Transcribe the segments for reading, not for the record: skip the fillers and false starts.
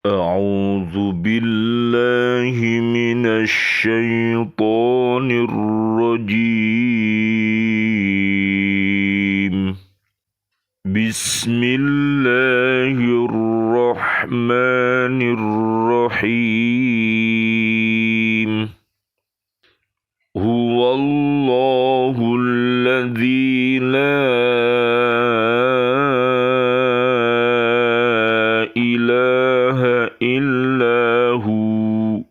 أعوذ بالله من الشيطان الرجيم. بسم الله الرحمن الرحيم. هو الله الذي لا إله إلا هو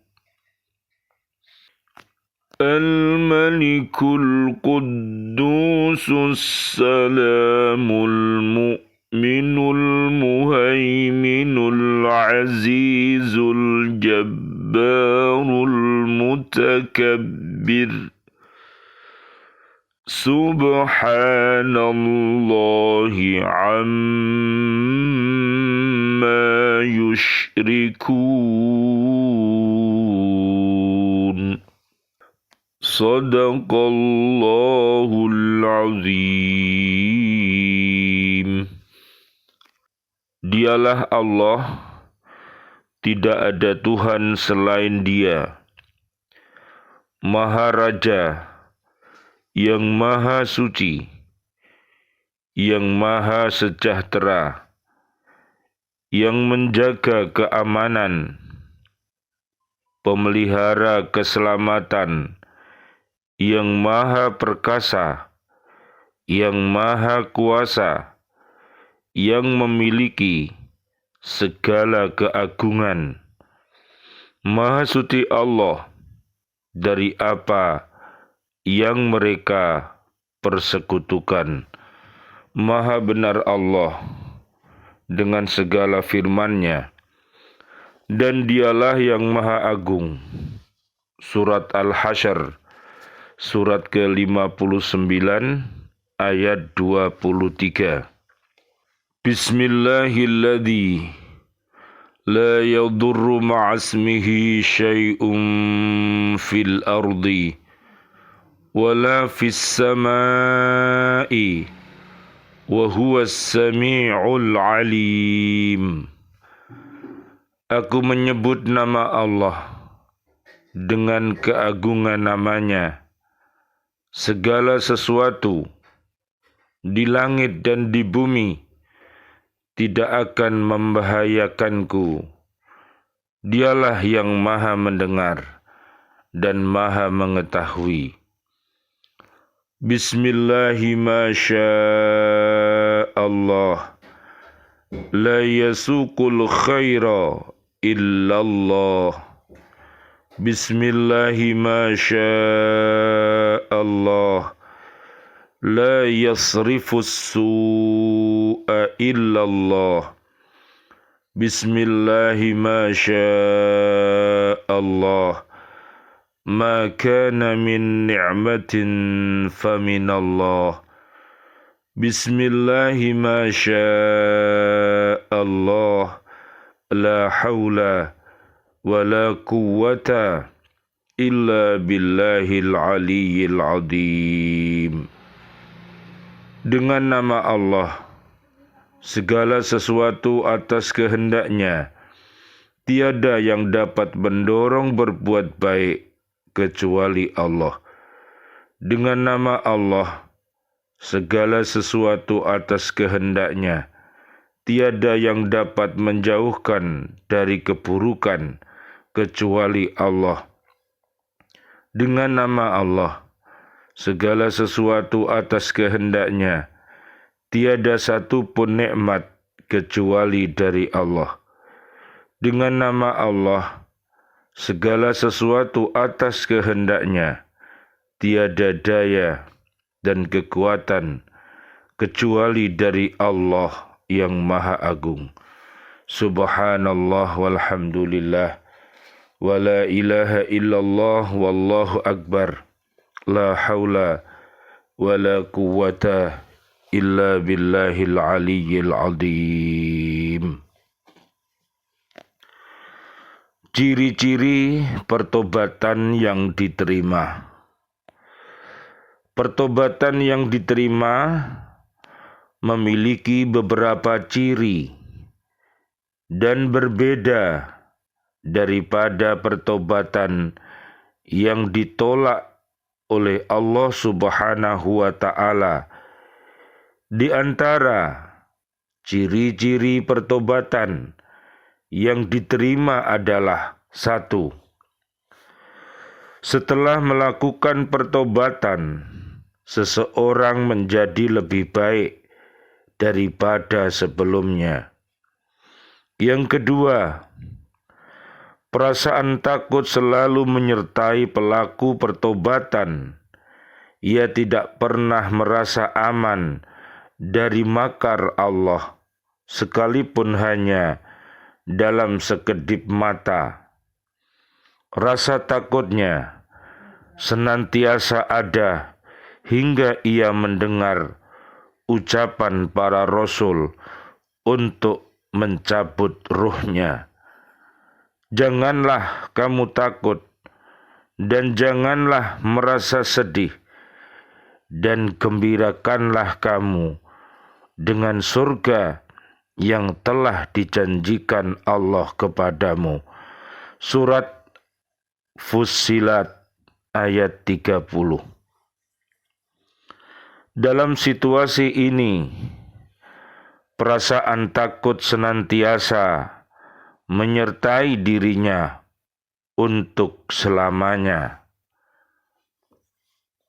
الملك القدوس السلام المؤمن المهيمن العزيز الجبار المتكبر سبحان الله عما يشركون. Sadaqallahul azim. Dialah Allah, tidak ada Tuhan selain Dia, Maha Raja, yang Maha Suci, yang Maha Sejahtera, yang menjaga keamanan, pemelihara keselamatan, yang Maha Perkasa, yang Maha Kuasa, yang memiliki segala keagungan. Maha suci Allah dari apa yang mereka persekutukan. Maha benar Allah dengan segala firman-Nya, dan Dialah yang Maha Agung. Surat Al-Hasyr, surat ke-59 ayat 23. Bismillahilladzi la yadurru ma'asmihi syai'un fil ardi wala fis samai wa huwas sami'ul alim. Aku menyebut nama Allah dengan keagungan namanya. Segala sesuatu di langit dan di bumi tidak akan membahayakanku. Dialah yang Maha mendengar dan Maha mengetahui. Bismillahi ma sya'allah la yasuqul khaira illallah. Bismillahi ma sya'allah la yasrifus su'a illallah. Bismillahi ma sya'allah ma kana min ni'matin faminallah. Bismillahi ma sya'allah la hawla wala quwwata illa billahil aliyyil azim. Dengan nama Allah, segala sesuatu atas kehendak-Nya, tiada yang dapat mendorong berbuat baik kecuali Allah. Dengan nama Allah, segala sesuatu atas kehendak-Nya, tiada yang dapat menjauhkan dari keburukan kecuali Allah. Dengan nama Allah, segala sesuatu atas kehendak-Nya, tiada satu pun nikmat kecuali dari Allah. Dengan nama Allah, segala sesuatu atas kehendak-Nya, tiada daya dan kekuatan kecuali dari Allah yang Maha Agung. Subhanallah walhamdulillah wa la ilaha illallah wallahu akbar. La haula wa la quwwata illa billahil aliyyil azim. Ciri-ciri pertobatan yang diterima. Pertobatan yang diterima memiliki beberapa ciri dan berbeda daripada pertobatan yang ditolak oleh Allah Subhanahu wa Ta'ala. Di antara ciri-ciri pertobatan yang diterima adalah: 1. Setelah melakukan pertobatan, seseorang menjadi lebih baik daripada sebelumnya. Yang kedua, perasaan takut selalu menyertai pelaku pertobatan. Ia tidak pernah merasa aman dari makar Allah, sekalipun hanya dalam sekedip mata. Rasa takutnya senantiasa ada hingga ia mendengar ucapan para rasul untuk mencabut ruhnya. Janganlah kamu takut dan janganlah merasa sedih, dan gembirakanlah kamu dengan surga yang telah dijanjikan Allah kepadamu. Surat Fussilat ayat 30. Dalam situasi ini, perasaan takut senantiasa menyertai dirinya untuk selamanya.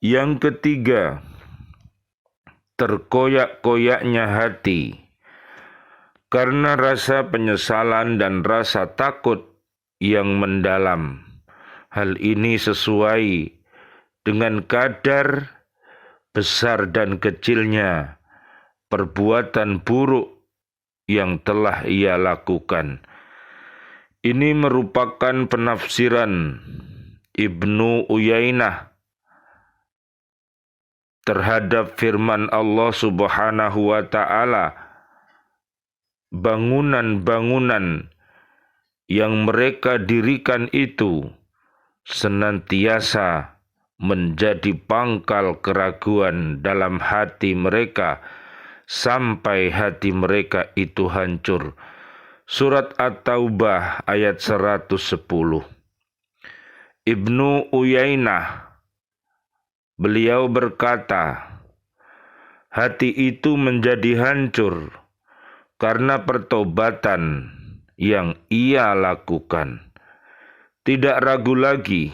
Yang ketiga, terkoyak-koyaknya hati karena rasa penyesalan dan rasa takut yang mendalam. Hal ini sesuai dengan kadar besar dan kecilnya perbuatan buruk yang telah ia lakukan. Ini merupakan penafsiran Ibnu Uyainah terhadap firman Allah Subhanahu wa Ta'ala. Bangunan-bangunan yang mereka dirikan itu senantiasa menjadi pangkal keraguan dalam hati mereka sampai hati mereka itu hancur. Surat At-Taubah ayat 110. Ibnu Uyainah, beliau berkata, hati itu menjadi hancur karena pertobatan yang ia lakukan. Tidak ragu lagi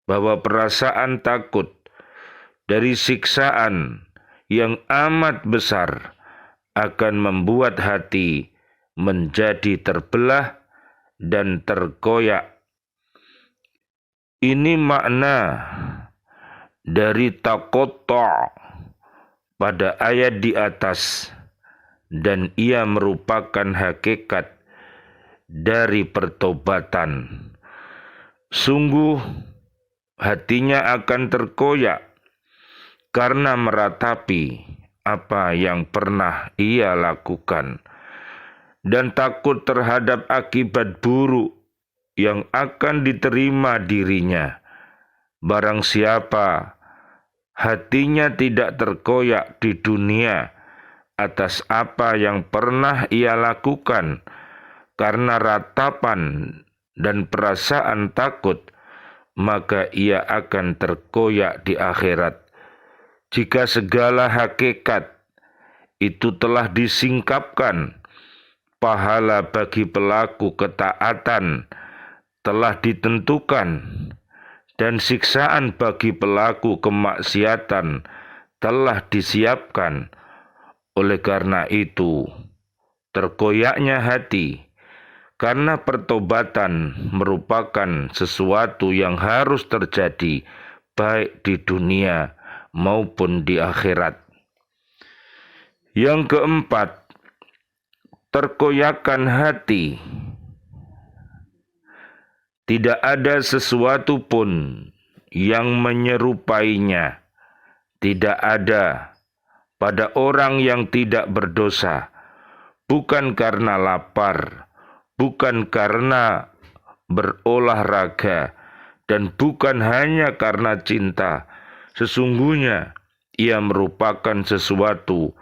bahwa perasaan takut dari siksaan yang amat besar akan membuat hati menjadi terbelah dan terkoyak. Ini makna dari taqatta' pada ayat di atas, dan ia merupakan hakikat dari pertobatan. Sungguh hatinya akan terkoyak karena meratapi apa yang pernah ia lakukan dan takut terhadap akibat buruk yang akan diterima dirinya. Barang siapa hatinya tidak terkoyak di dunia atas apa yang pernah ia lakukan karena ratapan dan perasaan takut, maka ia akan terkoyak di akhirat. Jika segala hakikat itu telah disingkapkan, pahala bagi pelaku ketaatan telah ditentukan, dan siksaan bagi pelaku kemaksiatan telah disiapkan. Oleh karena itu, terkoyaknya hati karena pertobatan merupakan sesuatu yang harus terjadi baik di dunia maupun di akhirat. Yang keempat, terkoyakkan hati. Tidak ada sesuatu pun yang menyerupainya. Tidak ada pada orang yang tidak berdosa, bukan karena lapar, bukan karena berolahraga, dan bukan hanya karena cinta. Sesungguhnya ia merupakan sesuatu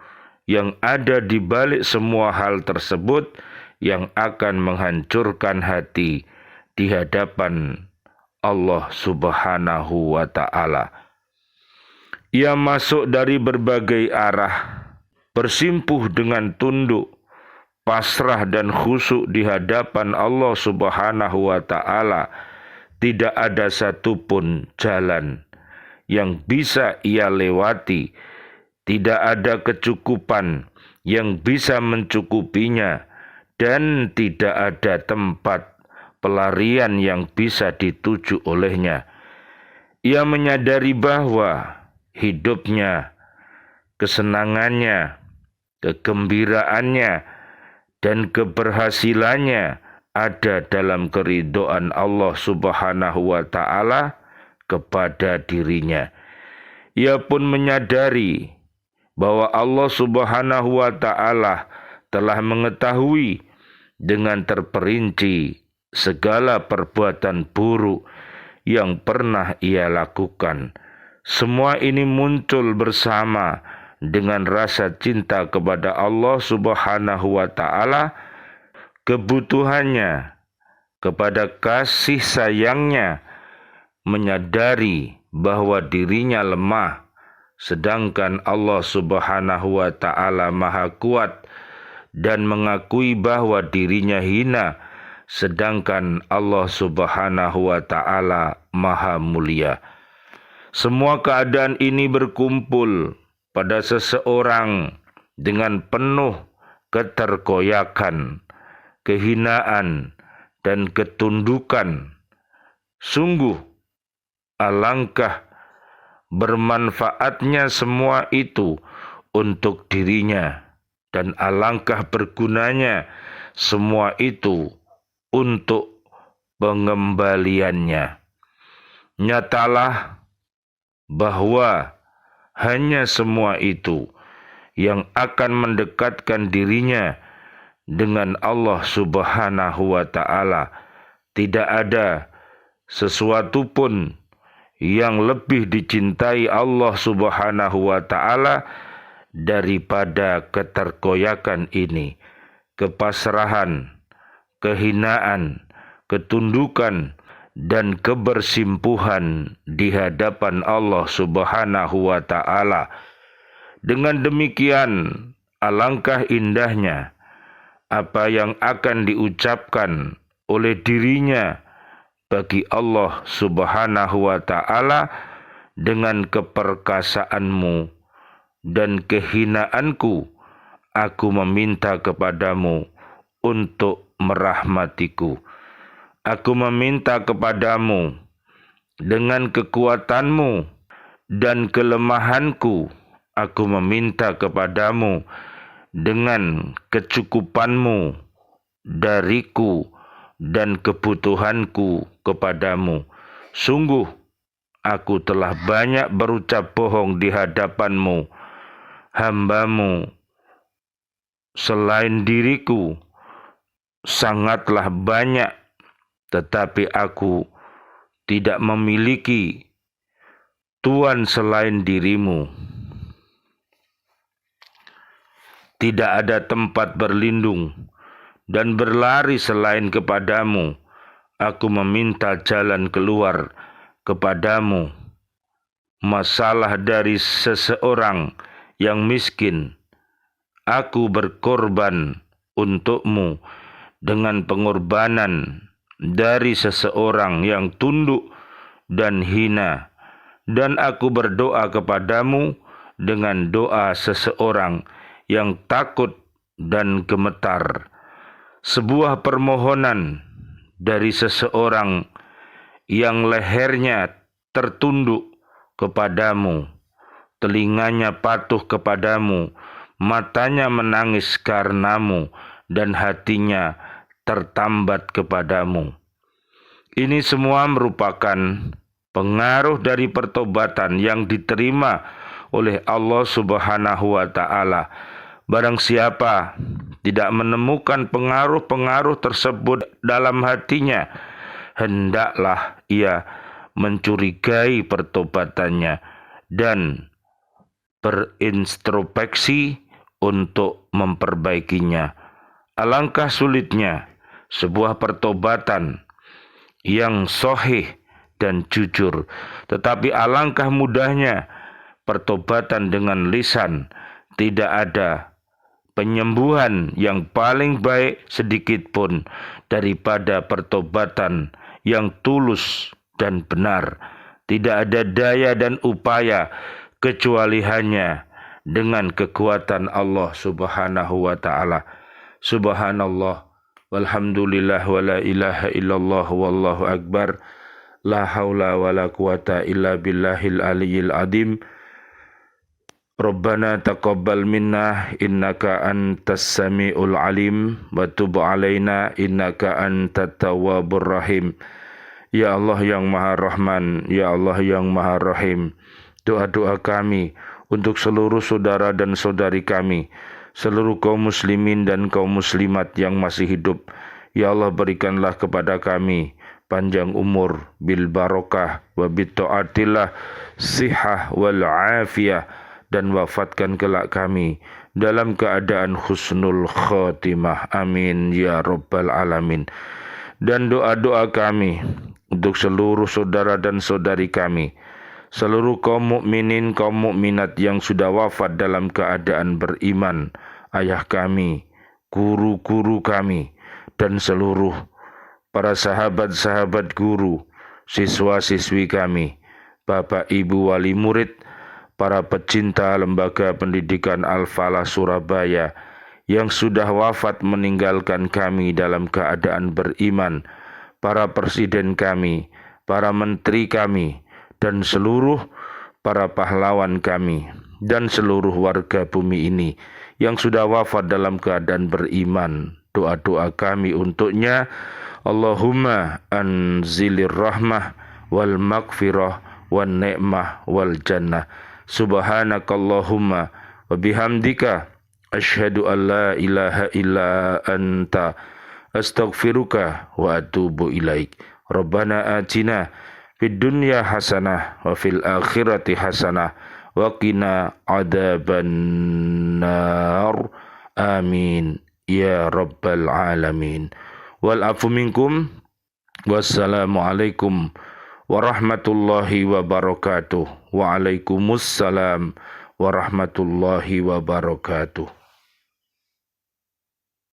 yang ada di balik semua hal tersebut, yang akan menghancurkan hati di hadapan Allah Subhanahu wa ta'ala. Ia masuk dari berbagai arah, bersimpuh dengan tunduk, pasrah dan khusyuk di hadapan Allah Subhanahu wa ta'ala. Tidak ada satupun jalan yang bisa ia lewati, tidak ada kecukupan yang bisa mencukupinya, dan tidak ada tempat pelarian yang bisa dituju olehnya. Ia menyadari bahwa hidupnya, kesenangannya, kegembiraannya, dan keberhasilannya ada dalam keridhaan Allah Subhanahu wa ta'ala kepada dirinya. Ia pun menyadari bahwa Allah Subhanahu wa ta'ala telah mengetahui dengan terperinci segala perbuatan buruk yang pernah ia lakukan. Semua ini muncul bersama dengan rasa cinta kepada Allah Subhanahu wa ta'ala, kebutuhannya kepada kasih sayangnya, menyadari bahwa dirinya lemah, sedangkan Allah Subhanahu wa ta'ala maha kuat, dan mengakui bahwa dirinya hina, sedangkan Allah Subhanahu wa ta'ala maha mulia. Semua keadaan ini berkumpul pada seseorang dengan penuh keterkoyakan, kehinaan, dan ketundukan. Sungguh alangkah bermanfaatnya semua itu untuk dirinya, dan alangkah bergunanya semua itu untuk pengembaliannya. Nyatalah bahwa hanya semua itu yang akan mendekatkan dirinya dengan Allah Subhanahu wa ta'ala. Tidak ada sesuatu pun yang lebih dicintai Allah Subhanahu wa ta'ala daripada keterkoyakan ini, kepasrahan, kehinaan, ketundukan, dan kebersimpuhan di hadapan Allah Subhanahu wa ta'ala. Dengan demikian, alangkah indahnya apa yang akan diucapkan oleh dirinya bagi Allah Subhanahu wa ta'ala. Dengan keperkasaanmu dan kehinaanku, aku meminta kepadamu untuk merahmatiku. Aku meminta kepadamu dengan kekuatanmu dan kelemahanku. Aku meminta kepadamu dengan kecukupanmu dariku dan kebutuhanku kepadamu. Sungguh aku telah banyak berucap bohong di hadapanmu. Hambamu selain diriku sangatlah banyak, tetapi aku tidak memiliki Tuhan selain dirimu. Tidak ada tempat berlindung dan berlari selain kepadamu. Aku meminta jalan keluar kepadamu. Masalah dari seseorang yang miskin, aku berkorban untukmu dengan pengorbanan dari seseorang yang tunduk dan hina, dan aku berdoa kepadamu dengan doa seseorang yang takut dan gemetar. Sebuah permohonan dari seseorang yang lehernya tertunduk kepadamu, telinganya patuh kepadamu, matanya menangis karenamu, dan hatinya tertambat kepadamu. Ini semua merupakan pengaruh dari pertobatan yang diterima oleh Allah Subhanahu wa ta'ala. Barang siapa tidak menemukan pengaruh-pengaruh tersebut dalam hatinya, hendaklah ia mencurigai pertobatannya dan berintrospeksi untuk memperbaikinya. Alangkah sulitnya sebuah pertobatan yang sahih dan jujur, tetapi alangkah mudahnya pertobatan dengan lisan. Tidak ada penyembuhan yang paling baik sedikit pun daripada pertobatan yang tulus dan benar. Tidak ada daya dan upaya kecuali hanya dengan kekuatan Allah Subhanahu wa ta'ala. Subhanallah, walhamdulillah, wa la ilaha illallah, wallahu akbar, la haula wa la quwata illa billahil aliyyil adim. Rabbana taqabbal minna innaka antas samiul alim wa tub alaina innaka antat tawwabur rahim. Ya Allah yang Maha Rahman, ya Allah yang Maha Rahim, doa-doa kami untuk seluruh saudara dan saudari kami, seluruh kaum muslimin dan kaum muslimat yang masih hidup, ya Allah berikanlah kepada kami panjang umur bil barokah wa bit taatillah, sihah wal afiyah, dan wafatkan kelak kami dalam keadaan husnul khotimah. Amin ya rabbal alamin. Dan doa-doa kami untuk seluruh saudara dan saudari kami, seluruh kaum mukminin, kaum mukminat yang sudah wafat dalam keadaan beriman, ayah kami, guru-guru kami, dan seluruh para sahabat-sahabat guru, siswa-siswi kami, bapak ibu wali murid, para pecinta Lembaga Pendidikan Al-Falah Surabaya yang sudah wafat meninggalkan kami dalam keadaan beriman, para presiden kami, para menteri kami, dan seluruh para pahlawan kami, dan seluruh warga bumi ini yang sudah wafat dalam keadaan beriman. Doa-doa kami untuknya, Allahumma anzilir rahmah wal maghfirah wan ni'mah wal jannah. Subhanakallahumma wa bihamdika asyhadu an la ilaha illa anta astaghfiruka wa atubu ilaik. Rabbana atina fid dunya hasanah wa fil akhirati hasanah wa qina adzabannar. Amin ya rabbal alamin. Wal afu minkum. Wassalamualaikum warahmatullahi wabarakatuh. Waalaikumsalam warahmatullahi wabarakatuh.